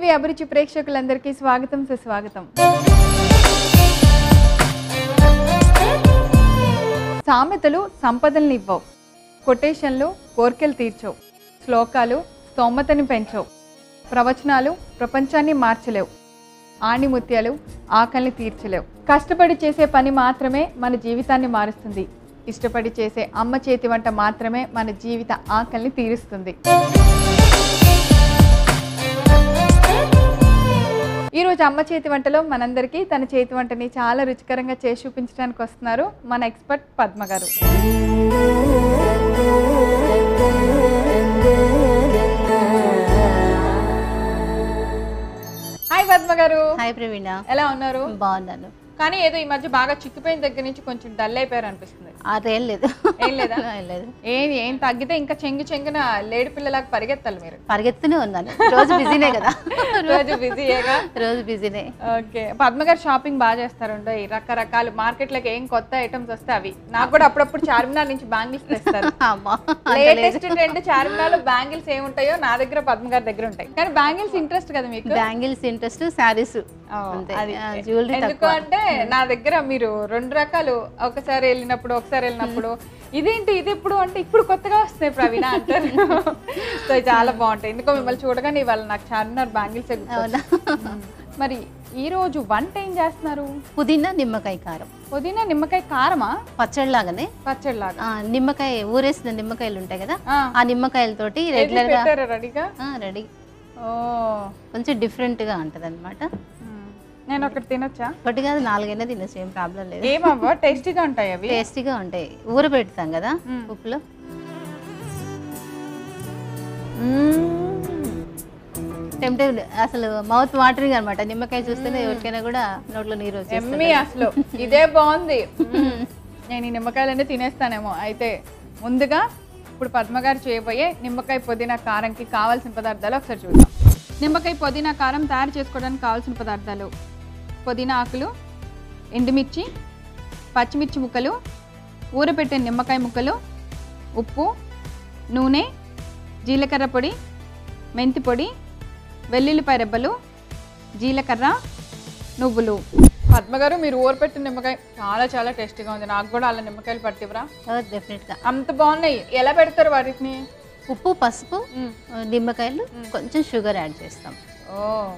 TV అభిరుచి ప్రేక్షకులందరికీ స్వాగతం సుస్వాగతం. సామెతలు సంపదల్ని ఇవ్వవు, కొటేషన్లు కోర్కెలు తీర్చవు, శ్లోకాలు స్తోమతని పెంచవు, ప్రవచనాలు ప్రపంచాన్ని మార్చలేవు, ఆణిముత్యాలు ఆకలిని తీర్చలేవు. కష్టపడి చేసే పని మాత్రమే మన జీవితాన్ని మారుస్తుంది. ఇష్టపడి చేసే అమ్మ చేతి వంట మాత్రమే మన జీవిత ఆకలిని తీరుస్తుంది. ఈరోజు అమ్మ చేతి వంటలో మనందరికీ తన చేతి వంటని చాలా రుచికరంగా చేసి చూపించడానికి వస్తున్నారు మన ఎక్స్పర్ట్ పద్మ గారు. హాయ్ పద్మ గారు. హాయ్ ప్రవీణ, ఎలా ఉన్నారు? బాగున్నాను. కానీ ఏదో ఈ మధ్య బాగా చిక్కిపోయిన దగ్గర నుంచి కొంచెం డల్ అయిపోయారు అనిపిస్తుంది. అదేం లేదు. ఏం లేదా? ఏం తగ్గితే ఇంకా చెంగున లేడి పిల్లలాగా పరిగెత్తాలి మీరు. పరిగెత్తునే ఉన్నాను, రోజు బిజీనే కదా. రోజు బిజీయేగా. రోజు బిజీనే. ఓకే, పద్మ గారు షాపింగ్ బాగా చేస్తారండి. రకరకాలు మార్కెట్లోకి ఏం కొత్త ఐటమ్స్ వస్తే అవి నాకు కూడా అప్పుడప్పుడు చార్మినార్ నుంచి బ్యాంగిల్స్ తెస్తారు. లేటెస్ట్ ట్రెండ్ చార్మినార్ బ్యాంగిల్స్ ఏముంటాయో నా దగ్గర పద్మ గారి దగ్గర ఉంటాయి. కానీ బ్యాంగిల్స్ ఇంట్రెస్ట్ కదా మీకు? Bangles interest, saris jewellery. ఎందుకు అంటే నా దగ్గర మీరు రెండు రకాలు, ఒకసారి వెళ్ళినప్పుడు ఇదేంటి ఇది ఎప్పుడు అంటే ఇప్పుడు కొత్తగా వస్తాయి ప్రవీణ అంటారు. సో చాలా బాగుంటాయి. ఎందుకో మిమ్మల్ని చూడగానే ఇవాళ నాకు చార్మినార్ బ్యాంగిల్స్. మరి ఈ రోజు వంట ఏం చేస్తున్నారు? పుదీనా నిమ్మకాయ కారం. పుదీనా నిమ్మకాయ కారమా? పచ్చడిలాగానే. పచ్చడిలాగా నిమ్మకాయ ఊరేసిన నిమ్మకాయలు ఉంటాయి కదా, ఆ నిమ్మకాయలతోటి రెగ్యులర్ గా రెడీగా. రెడీ. కొంచెం డిఫరెంట్ గా ఉంటది అనమాట. నేను ఒకటి తినొచ్చా? ఒకటి కాదు, 4 అయినా తినొచ్చు, ఏం ప్రాబ్లం లేదు. ఏమవ్వ, టేస్టీగా ఉంటాయి అవి. టేస్టీగా ఉంటాయి, ఊరబెడతాం కదా ఉప్పులో. టెంప్టెడ్, అసలు మౌత్ వాటరింగ్ అనమాట. నిమ్మకాయ చూస్తేనే ఎవరికైనా కూడా నోట్లో నీరు వచ్చేస్తుంది. అసలు ఇదే బాగుంది. నేను ఈ నిమ్మకాయలన్నీ తినేస్తానేమో. అయితే ముందుగా ఇప్పుడు పద్మగారు చేయబోయే నిమ్మకాయ పుదీనా కారంకి కావాల్సిన పదార్థాలు ఒకసారి చూద్దాం. నిమ్మకాయ పుదీనా కారం తయారు చేసుకోవడానికి కావాల్సిన పదార్థాలు: పుదీనా ఆకులు, ఎండుమిర్చి, పచ్చిమిర్చి ముక్కలు, ఊరపెట్టిన నిమ్మకాయ ముక్కలు, ఉప్పు, నూనె, జీలకర్ర పొడి, మెంతి పొడి, వెల్లుల్లిపాయ రెబ్బలు, జీలకర్ర, నువ్వులు. పద్మగారు, మీరు ఊరపెట్టిన నిమ్మకాయ చాలా టేస్టీగా ఉంది. నాకు కూడా అలా నిమ్మకాయలు పట్టివరా? డెఫినెట్గా. అంత బాగున్నాయి. ఎలా పెడతారు వాటిని? ఉప్పు, పసుపు, నిమ్మకాయలు, కొంచెం షుగర్ యాడ్ చేస్తాం.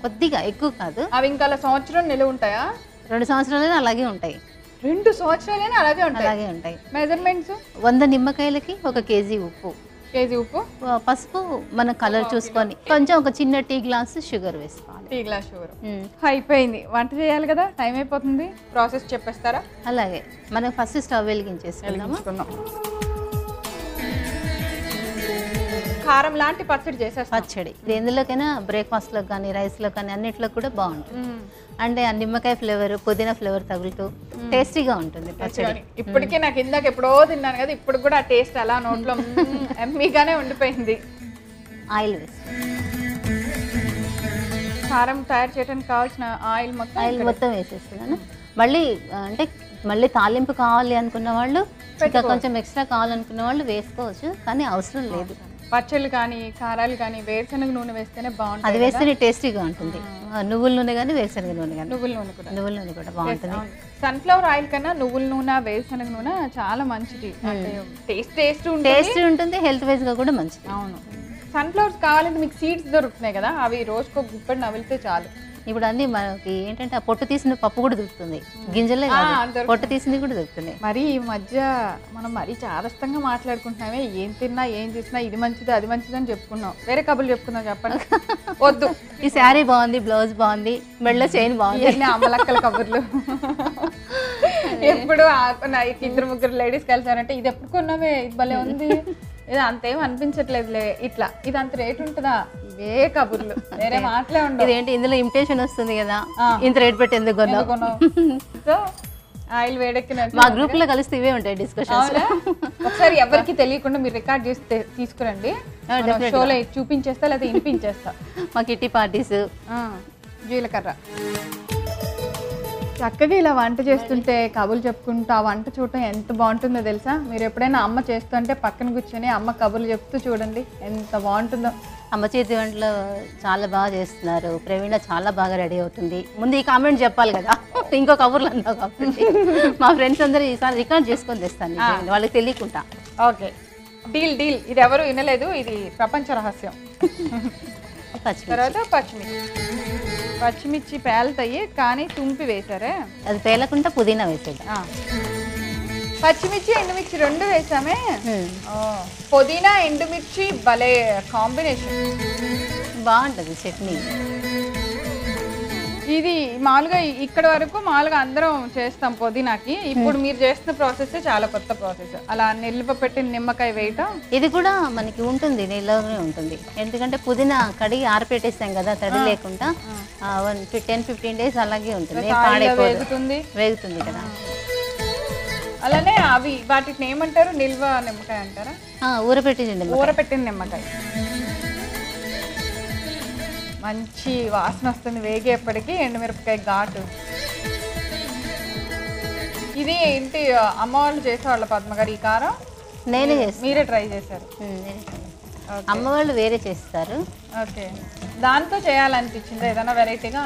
కొద్దిగా, ఎక్కువ కాదు. అవి ఇంకా సంవత్సరం నిలువ ఉంటాయా? 2 సంవత్సరాలైనా అలాగే ఉంటాయి. 2 సంవత్సరాలైనా అలాగే ఉంటాయి. మెజర్మెంట్స్: 100 నిమ్మకాయలకి 1 కేజీ ఉప్పు, కేజీ ఉప్పు, పసుపు మన కలర్ చూసుకొని, కొంచెం ఒక చిన్న టీ గ్లాస్ షుగర్ వేసుకోవాలి. Tea glass sugar. అయిపోయింది. వంట చేయాలి కదా, టైం అయిపోతుంది. ప్రాసెస్ చెప్పేస్తారా? అలాగే. మనం ఫస్ట్ స్టవ్ వెలిగించేసుకుందాము. కారం లాంటి పచ్చడి చేసేస్తాం. పచ్చడి ఎందులోకైనా, బ్రేక్ఫాస్ట్లో కానీ రైస్లో కానీ అన్నిట్లో కూడా బాగుంటుంది. అంటే ఆ నిమ్మకాయ ఫ్లేవర్, పుదీనా ఫ్లేవర్ తగులుతూ టేస్టీగా ఉంటుంది పచ్చడి. ఇప్పటికే నాకు ఇందాక ఎప్పుడో తిన్నాను కదా, ఇప్పుడు కూడా ఆ టేస్ట్ అలా నోట్లో ఎమ్మీగానే ఉండిపోయింది. ఆయిల్ వేసి, కారం తయారు చేయడానికి కావాల్సిన ఆయిల్ మొత్తం వేసేస్తున్నాను. మళ్ళీ తాలింపు కావాలి అనుకున్న వాళ్ళు, ఇంకా కొంచెం ఎక్స్ట్రా కావాలనుకున్న వాళ్ళు వేసుకోవచ్చు, కానీ అవసరం లేదు. పచ్చళ్ళు కానీ కారాలు కానీ వేరుశనగ నూనె వేస్తేనే బాగుంటుంది. అది వేస్తేనే టేస్టీగా ఉంటుంది. నువ్వుల నూనె కానీ వేరుశనగ నూనె కానీ. నువ్వుల నూనె కూడా బాగుంటుంది. సన్ఫ్లవర్ ఆయిల్ కన్నా నువ్వుల నూనె, వేరుశనగ నూనె చాలా మంచిది. టేస్ట్ ఉంటుంది, హెల్త్ వైజ్ గా కూడా మంచిది. అవును. సన్ఫ్లవర్స్ కావాలంటే మీకు సీడ్స్ దొరుకుతున్నాయి కదా, అవి రోజుకో గుప్పడి నవిలితే చాలు. ఇప్పుడు అన్ని మనకి ఏంటంటే ఆ పొట్టు తీసిన పప్పు కూడా దొరుకుతుంది, గింజలే పొట్టు తీసింది కూడా దొరుకుతుంది. మరి ఈ మధ్య మనం మరీ చాదస్తంగా మాట్లాడుకుంటున్నామే, ఏం తిన్నా ఏం చేసినా ఇది మంచిది అది మంచిది అని చెప్పుకున్నాం. వేరే కబుర్లు చెప్పుకుందాం, చెప్పండి. వద్దు. ఈ శారీ బాగుంది, బ్లౌజ్ బాగుంది, మెడలో చైన్ బాగుంది, అమ్మలక్కల కబుర్లు. ఎప్పుడు 2-3 లేడీస్ కలిసారంటే ఇది ఎప్పుడు కొన్నామే, ఇది భలే ఉంది, ఇది అంతేం అనిపించట్లేదులే, ఇట్లా ఇది అంత రేట్ ఉంటుందా, ఇవే కబుర్లు, వేరే మాటలే ఉండవు. ఇదేంటి ఇందులో ఇమిటేషన్ వస్తుంది కదా, ఇంత రేట్ పెట్టి ఎందుకు కొన్నావు. సో ఆయిల్ వేడెక్కిన మా గ్రూప్ లో కలిస్తే ఇవే ఉంటాయి డిస్కషన్స్. ఒకసారి ఎవరికి తెలియకుండా మీరు రికార్డ్ చేసి తీసుకురండి, షోలో చూపించేస్తా లేదా వినిపించేస్తా. మా కిట్టి పార్టీస్. జీలకర్ర. చక్కగా ఇలా వంట చేస్తుంటే కబుర్లు చెప్పుకుంటూ ఆ వంట చూడటం ఎంత బాగుంటుందో తెలుసా? మీరు ఎప్పుడైనా అమ్మ చేస్తుంటే పక్కన కూర్చొని అమ్మ కబుర్లు చెప్తూ చూడండి, ఎంత బాగుంటుందో. అమ్మ చేతి వంటలు చాలా బాగా చేస్తున్నారు, ప్రవీణ చాలా బాగా రెడీ అవుతుంది. ముందు ఈ కామెంట్ చెప్పాలి కదా, ఇంకో కబుర్లు అన్నావు కాబట్టి మా ఫ్రెండ్స్ అందరూ ఈసారి రికార్డ్ చేసుకొని తెస్తాను వాళ్ళకి తెలియకుండా. Okay, deal deal. ఇది ఎవరు వినలేదు, ఇది ప్రపంచ రహస్యం. తర్వాత పచ్చిమిర్చి పేలుతాయి కానీ తుంపి వేసారే, అది పేలకుండా పుదీనా వేసేది. పచ్చిమిర్చి ఎండుమిర్చి రెండు వేసామే. పుదీనా ఎండుమిర్చి భలే కాంబినేషన్, బాగుంటుంది చట్నీ. ఇది మామూలుగా ఇక్కడ వరకు మామూలుగా అందరం చేస్తాం పుదీనాకి. ఇప్పుడు మీరు చేస్తున్న ప్రాసెస్ చాలా కొత్త ప్రాసెస్. అలా నిల్వ పెట్టిన నిమ్మకాయ వేయటం ఇది కూడా మనకి ఉంటుంది, నిల్వనే ఉంటుంది. ఎందుకంటే పుదీనా కడిగి ఆరపెట్టేస్తాం కదా తడి లేకుండా, 10-15 days అలాగే ఉంటుంది, వేగుతుంది కదా. అలానే అవి వాటిని ఏమంటారు, నిల్వ నిమ్మకాయ అంటారా? ఊరపెట్టిన నిమ్మకాయ. మంచి వాసన వస్తుంది వేగేపటికి, ఎండుమిరపకాయ ఘాటు. ఇది ఏంటి అమ్మ వాళ్ళు చేసేవాళ్ళ పద్మ గారు ఈ కారం? నేనే మీరే ట్రై చేశారు? అమ్మ వాళ్ళు వేరే చేస్తారు. ఓకే, దాంతో చేయాలనిపించింది ఏదైనా వెరైటీగా?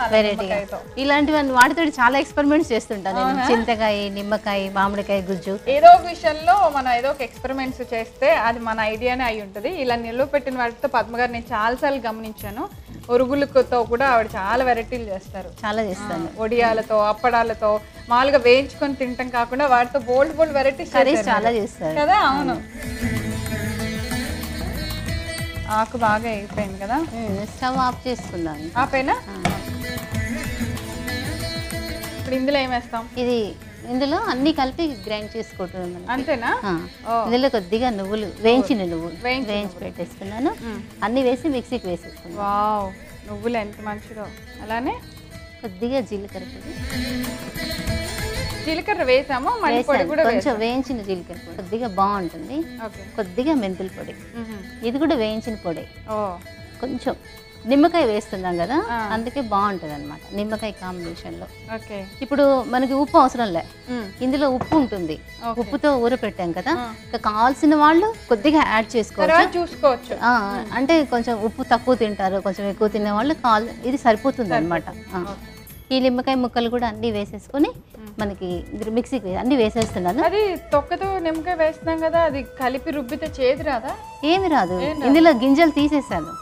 ఇలాంటివన్నీ వాటితో చాలా ఎక్స్పెరిమెంట్స్ చేస్తుంటాను నేను. చింతకాయ, నిమ్మకాయ, మామిడికాయ గుజ్జు, ఏదో ఒక విషయంలో మనం ఏదో ఒక ఎక్స్పెరిమెంట్స్ చేస్తే అది మన ఐడియానే అయి ఉంటుంది. ఇలా నిల్వ పెట్టిన వాటితో పద్మ గారు నేను చాలాసార్లు గమనించాను. ఒరుగులతో కూడా ఆవిడ చాలా వెరైటీలు చేస్తారు. చాలా చేస్తాను, ఒడియాలతో, అప్పడాలతో, మామూలుగా వేయించుకొని తింటాం కాకుండా వాటితో బోల్డ్ వెరైటీస్ చాలా చేస్తారు కదా. అవును, ఆకు బాగా అయిపోయింది కదా. స్టవ్ ఆఫ్ చేసుకుందాం. ఆపేనా? ఇప్పుడు ఇందులో ఏం వేస్తాం? ఇందులో అన్ని కలిపి గ్రైండ్ చేసుకుంటున్నాను. అంతేనా? ఇందులో కొద్దిగా నువ్వులు, వేయించిన నువ్వులు వేయించి పెట్టేసుకున్నాను, అన్ని వేసి మిక్సీకి వేసేసుకున్నాను. వావ్, నువ్వులు ఎంత మంచిదో. అలానే కొద్దిగా జీలకర్ర పొడి, జీలకర్ర వేసాము, కొంచెం వేయించిన జీలకర్ర పొడి కొద్దిగా బాగుంటుంది. కొద్దిగా మెంతుల పొడి, ఇది కూడా వేయించిన పొడి. కొంచెం నిమ్మకాయ వేస్తున్నాం కదా, అందుకే బాగుంటుంది అనమాట నిమ్మకాయ కాంబినేషన్ లో. ఇప్పుడు మనకి ఉప్పు అవసరం లే, ఇందులో ఉప్పు ఉంటుంది, ఉప్పుతో ఊరపెట్టాం కదా. కావాల్సిన వాళ్ళు కొద్దిగా యాడ్ చూసుకోవచ్చు. అంటే కొంచెం ఉప్పు తక్కువ తింటారు, కొంచెం ఎక్కువ తినే వాళ్ళు ఇది సరిపోతుంది అనమాట. ఈ నిమ్మకాయ ముక్కలు కూడా అన్ని వేసేసుకొని మనకి మిక్సీకి అన్ని వేసేస్తున్నాను. అది తొక్కతో నిమ్మకాయ వేస్తున్నాం కదా, అది కలిపి రుబ్బితే చేదు రాదా? ఏమి రాదు, ఇందులో గింజలు తీసేసాను.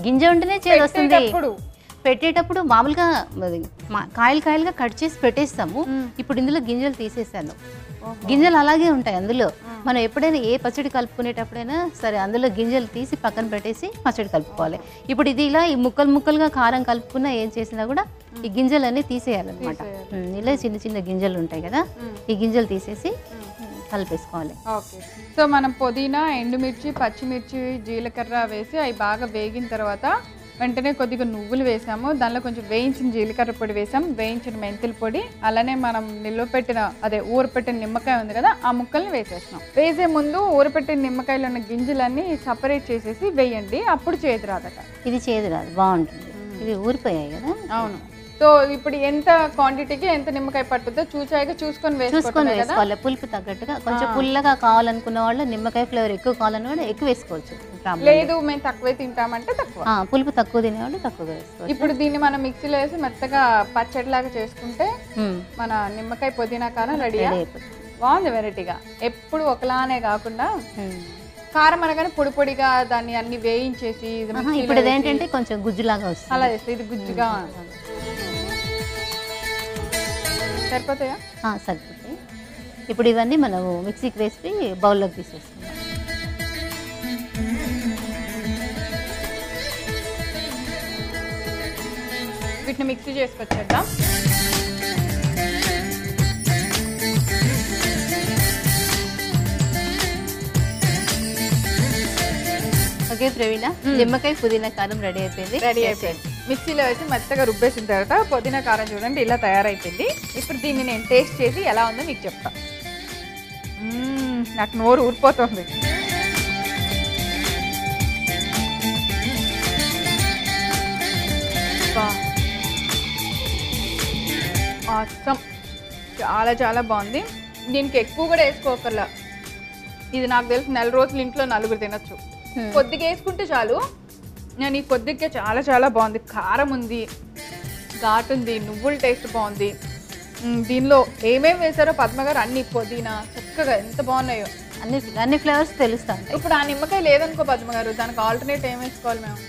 గింజ ఉంటేనే చేదు వస్తుంది. పెట్టేటప్పుడు మామూలుగా కాయలుగా కట్ చేసి పెట్టేస్తాము. ఇప్పుడు ఇందులో గింజలు తీసేసాను. గింజలు అలాగే ఉంటాయి అందులో. మనం ఎప్పుడైనా ఏ పచ్చడి కలుపుకునేటప్పుడైనా సరే అందులో గింజలు తీసి పక్కన పెట్టేసి పచ్చడి కలుపుకోవాలి. ఇప్పుడు ఇది ఇలా ఈ ముక్కలుగా కారం కలుపుకున్నా ఏం చేసినా కూడా ఈ గింజలన్నీ తీసేయాలన్నమాట. ఇలా చిన్న చిన్న గింజలు ఉంటాయి కదా, ఈ గింజలు తీసేసి కలిపేసుకోవాలి. ఓకే, సో మనం పుదీనా, ఎండుమిర్చి, పచ్చిమిర్చి, జీలకర్ర వేసి అవి బాగా వేగిన తర్వాత వెంటనే కొద్దిగా నువ్వులు వేసాము, దానిలో కొంచెం వేయించిన జీలకర్ర పొడి వేసాం, వేయించిన మెంతుల పొడి, అలానే మనం నిల్వ పెట్టిన ఊరపెట్టిన నిమ్మకాయ ఉంది కదా, ఆ ముక్కల్ని వేసేస్తున్నాం. వేసే ముందు ఊరపెట్టిన నిమ్మకాయలో ఉన్న గింజలన్నీ సపరేట్ చేసేసి వేయండి, అప్పుడు చేదు రాదట. ఇది చేదు రాదు, బాగుంటుంది. ఇది ఊరిపోయాయి కదా. అవును, సో ఇప్పుడు ఎంత క్వాంటిటీకి ఎంత నిమ్మకాయ పట్టుద్దో చూసుకొని వేసుకోవాలి. పులుపు తగ్గట్టుగా, కొంచెం పుల్లగా కావాలనుకున్న వాళ్ళు నిమ్మకాయ ఫ్లేవర్ ఎక్కువ కావాలని కూడా ఎక్కువ వేసుకోవచ్చు. లేదు మేము తక్కువే తింటామంటే తక్కువ, పులుపు తక్కువ తినేవాళ్ళు తక్కువగా వేసుకోవచ్చు. ఇప్పుడు దీన్ని మనం మిక్సీలో వేసి మెత్తగా పచ్చడి లాగా చేసుకుంటే మన నిమ్మకాయ పుదీనా కారం రెడీ అయిపోతుంది. బాగుంది వెరైటీగా, ఎప్పుడు ఒకలానే కాకుండా కారం అనగానే పొడి పొడిగా దాన్ని అన్ని వేయించేసి. ఇప్పుడు ఏంటంటే కొంచెం గుజ్జులాగా వస్తుంది, అలా చేస్తే ఇది గుజ్జుగా సరిపోతాయా? సరిపోతాయి. ఇప్పుడు ఇవన్నీ మనం మిక్సీకి వేసి బౌల్లోకి తీసేసుకుందాం. వీటిని మిక్సీ చేసుకొచ్చేద్దాం. ఓకే ప్రవీణ, నిమ్మకాయ పుదీనా కారం రెడీ అయిపోయింది. మిక్సీలో వేసి మెత్తగా రుబ్బేసిన తర్వాత పుదీనా కారం చూడండి ఇలా తయారైపోయింది. ఇప్పుడు దీన్ని నేను టేస్ట్ చేసి ఎలా ఉందో మీకు చెప్తా. నాకు నోరు ఊరిపోతుంది. ఆసమ్, చాలా చాలా బాగుంది. దీనికి ఎక్కువ కూడా వేసుకోకర్లా, ఇది నాకు తెలిసి 4 రోజులు ఇంట్లో 4 తినొచ్చు. కొద్దిగా వేసుకుంటే చాలు. నేను ఈ కొద్దిగా చాలా చాలా బాగుంది. కారం ఉంది, ఘాటు ఉంది, నువ్వుల టేస్ట్ బాగుంది. దీనిలో ఏమేమి వేసారో పద్మ గారు అన్ని పుదీనా చక్కగా ఎంత బాగున్నాయో అన్ని ఫ్లేవర్స్ తెలుస్తాయి. ఇప్పుడు ఆ నిమ్మకాయ లేదనుకో పద్మ గారు, దానికి ఆల్టర్నేట్ ఏం వేసుకోవాలి మేము?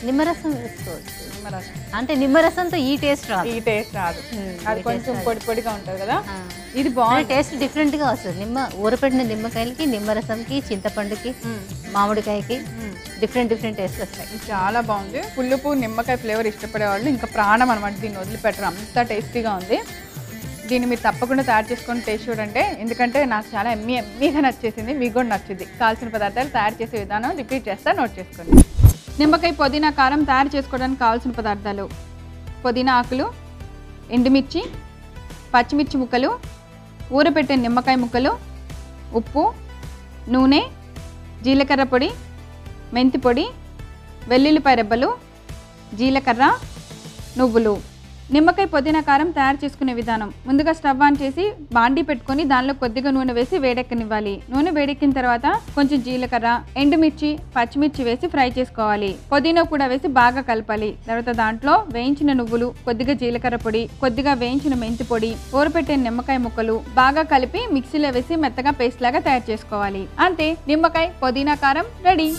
నిమ్మరసం వేసుకోవచ్చు. నిమ్మరసం. అంటే నిమ్మరసంతో ఈ టేస్ట్ రాదు. ఈ టేస్ట్ రాదు, అది కొంచెం పొడి పొడిగా ఉంటుంది కదా. ఇది బాగుంది, టేస్ట్ డిఫరెంట్ గా వస్తుంది. ఊరపెట్టిన నిమ్మకాయలకి, నిమ్మరసంకి, చింతపండుకి, మామిడికాయకి డిఫరెంట్ టేస్ట్ వస్తాయి. చాలా బాగుంది. పులుపు నిమ్మకాయ ఫ్లేవర్ ఇష్టపడే వాళ్ళు ఇంకా ప్రాణం అనమాట, దీన్ని వదిలిపెట్టరు, అంత టేస్టీగా ఉంది. దీన్ని మీరు తప్పకుండా తయారు చేసుకొని టేస్ట్ చూడండి, ఎందుకంటే నాకు చాలా ఎమ్మీగా నచ్చేసింది, మీకు కూడా నచ్చింది. కావాల్సిన పదార్థాలు తయారు చేసే విధానం రిపీట్ చేస్తా, నోట్ చేసుకోండి. నిమ్మకాయ పుదీనా కారం తయారు చేసుకోవడానికి కావాల్సిన పదార్థాలు: పుదీనా ఆకులు, ఎండుమిర్చి, పచ్చిమిర్చి ముక్కలు, ఊరపెట్టిన నిమ్మకాయ ముక్కలు, ఉప్పు, నూనె, జీలకర్ర పొడి, మెంతి పొడి, వెల్లుల్లిపాయ రెబ్బలు, జీలకర్ర, నువ్వులు. నిమ్మకాయ పుదీనా కారం తయారు చేసుకునే విధానం: ముందుగా స్టవ్ ఆన్ చేసి బాండీ పెట్టుకొని దానిలో కొద్దిగా నూనె వేసి వేడెక్కనివ్వాలి. నూనె వేడెక్కిన తర్వాత కొంచెం జీలకర్ర, ఎండుమిర్చి, పచ్చిమిర్చి వేసి ఫ్రై చేసుకోవాలి. పుదీనా కూడా వేసి బాగా కలపాలి. తర్వాత దాంట్లో వేయించిన నువ్వులు, కొద్దిగా జీలకర్ర పొడి, కొద్దిగా వేయించిన మెంతి పొడి, ఊరపెట్టిన నిమ్మకాయ ముక్కలు బాగా కలిపి మిక్సీలో వేసి మెత్తగా పేస్ట్ లాగా తయారు చేసుకోవాలి. అంతే, నిమ్మకాయ పుదీనా కారం రెడీ.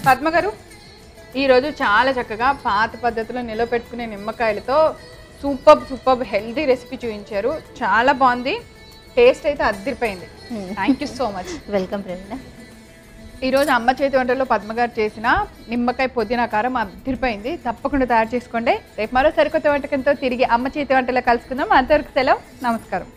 పద్మ గారు ఈరోజు చాలా చక్కగా పాత పద్ధతిలో నిలబెట్టుకునే నిమ్మకాయలతో సూపర్ హెల్దీ రెసిపీ చూపించారు. చాలా బాగుంది, టేస్ట్ అయితే అద్దరిపోయింది. Thank you so much. Welcome Praveena. ఈరోజు అమ్మ చేతి వంటలో పద్మ గారు చేసిన నిమ్మకాయ పుదీనా కారం అద్దరిపోయింది, తప్పకుండా తయారు చేసుకోండి. రేపు మరో సరికొత్త వంటకంతో తిరిగి అమ్మ చేతి వంటలో కలుసుకుందాం. అంతవరకు సెలవు, నమస్కారం.